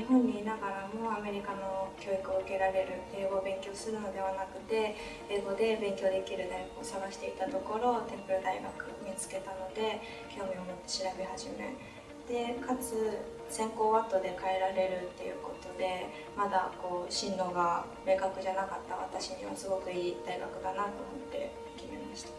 本にいながらもアメリカの教育を受けられる、英語を勉強するのではなくて英語で勉強できる大学を探していたところ、テンプル大学見つけたので興味を持って調べ始めで、かつ専攻を後で変えられるっていうことで、まだ進路が明確じゃなかった私にはすごくいい大学だなと思って決めました。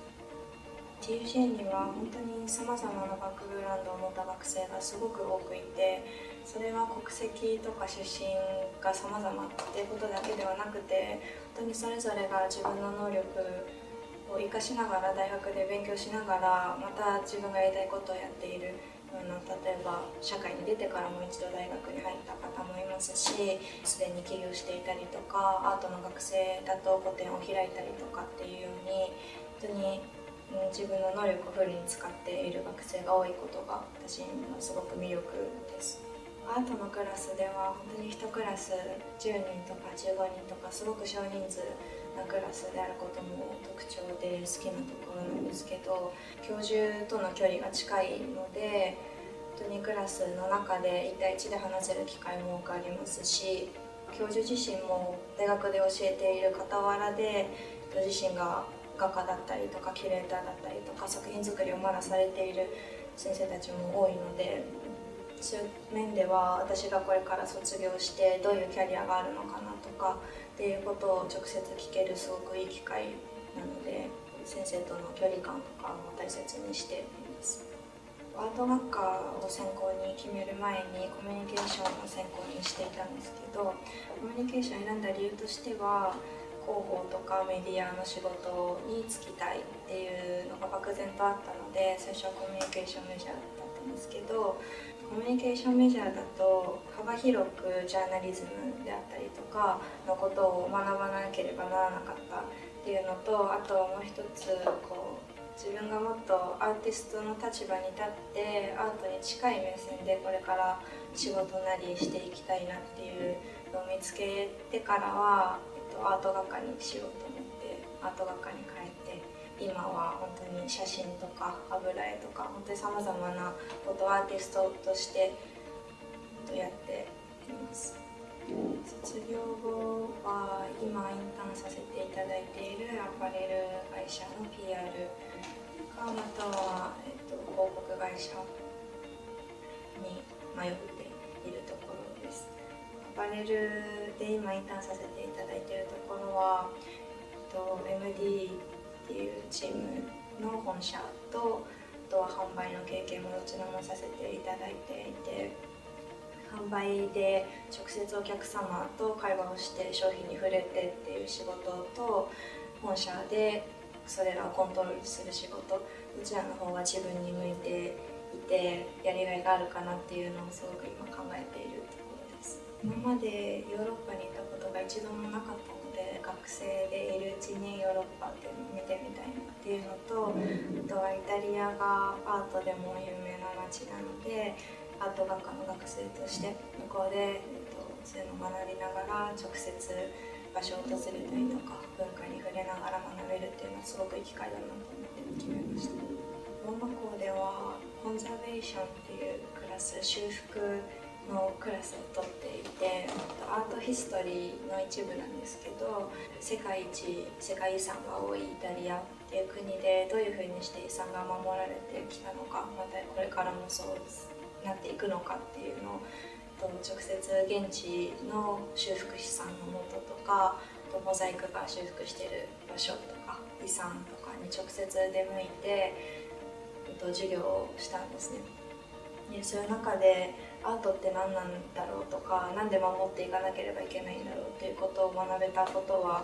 TUJ には本当にさまざまなバックグラウンドを持った学生がすごく多くいて、それは国籍とか出身がさまざまっていうことだけではなくて、本当にそれぞれが自分の能力を生かしながら大学で勉強しながらまた自分がやりたいことをやっているような、例えば社会に出てからもう一度大学に入った方もいますし、すでに起業していたりとか、アートの学生だと個展を開いたりとかっていうように、本当に自分の能力をフルに使っている学生が多いことが私にはすごく魅力です。アートのクラスでは本当に1クラス10人とか15人とかすごく少人数なクラスであることも特徴で好きなところなんですけど、教授との距離が近いので本当にクラスの中で1対1で話せる機会も多くありますし、教授自身も大学で教えている傍らで自身が画家だったりとかキュレーターだったりとか作品作りをまだされている先生たちも多いので、そういう面では私がこれから卒業してどういうキャリアがあるのかなとかっていうことを直接聞けるすごくいい機会なので、先生との距離感とかも大切にしています。アート学科を専攻に決める前にコミュニケーションを専攻にしていたんですけど、コミュニケーションを選んだ理由としては広報とかメディアの仕事に就きたいっていうのが漠然とあったので、最初はコミュニケーションメジャーだったんですけど、コミュニケーションメジャーだと幅広くジャーナリズムであったりとかのことを学ばなければならなかったっていうのと、あともう一つ自分がもっとアーティストの立場に立ってアートに近い目線でこれから仕事なりしていきたいなっていうのを見つけてからは、アート学科にしようと思ってアート学科に変えて、今は本当に写真とか油絵とか本当にさまざまなことをアーティストとしてやっています。卒業後は今インターンさせていただいているアパレル会社の PR か、または、広告会社に迷っているところです。アパレルで今インターンさせていただいているところは、MD っていうチームの本社と、あとは販売の経験もどちらもさせていただいていて、販売で直接お客様と会話をして商品に触れてっていう仕事と、本社でそれらをコントロールする仕事、どちらの方が自分に向いていてやりがいがあるかなっていうのをすごく今考えているところです。今までヨーロッパにいたことが一度もなかったので、学生でいるうちにヨーロッパっていうのを見てみたいなっていうのと、あとはイタリアがアートでも有名な街なので、アート学科の学生として向こうで、そういうのを学びながら直接場所を訪れたりとか文化に触れながら学べるっていうのはすごくいい機会だなと思って決めました。ローマ校ではコンザベーションっていうクラス、修復のクラスを取っていて、アートヒストリーの一部なんですけど、世界遺産が多いイタリアっていう国でどういうふうにして遺産が守られてきたのか、またこれからもそうなっていくのかっていうのを直接現地の修復師さんのもととか、モザイクが修復している場所とか遺産とかに直接出向いて授業をしたんですね。でそういう中でアートって何なんだろうとか、何で守っていかなければいけないんだろうっていうことを学べたことは、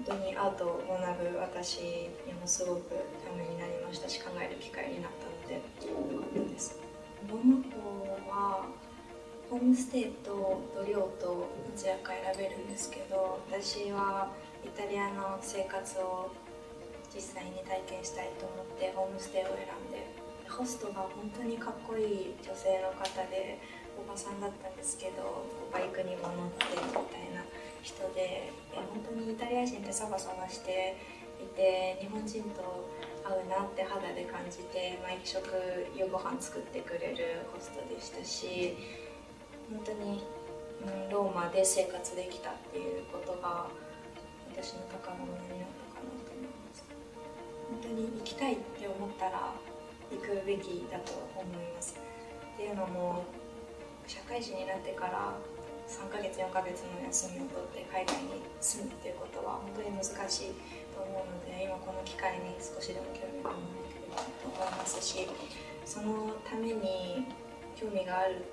本当にアートを学ぶ私にもすごくためになりましたし、考える機会になったので良かったです。ローマ校はホームステイと寮とどちらか選べるんですけど、私はイタリアの生活を実際に体験したいと思ってホームステイを選んで、ホストが本当にかっこいい女性の方で、おばさんだったんですけどバイクにも乗ってみたいな人で、本当にイタリア人ってサバサバしていて日本人と合うなって肌で感じて、毎食夕ご飯作ってくれるホストでしたし、本当にローマで生活できたっていうことが私の宝物になったかなと思います。本当に行きたいって思ったら行くべきだと思います。っていうのも社会人になってから3ヶ月4ヶ月の休みを取って海外に住むっていうことは本当に難しいと思うので、今この機会に少しでも興味が持ってくれたと思いますし、そのために興味がある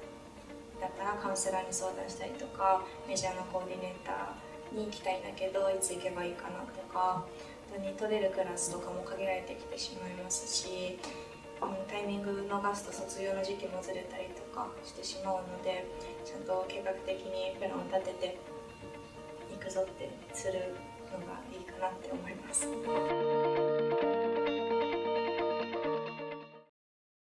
だったらカウンセラーに相談したりとか、メジャーのコーディネーターに行きたいんだけどいつ行けばいいかなとか、本当に取れるクラスとかも限られてきてしまいますし、タイミング逃すと卒業の時期もずれたりとかしてしまうので、ちゃんと計画的にプランを立てて行くぞってするのがいいかなって思います。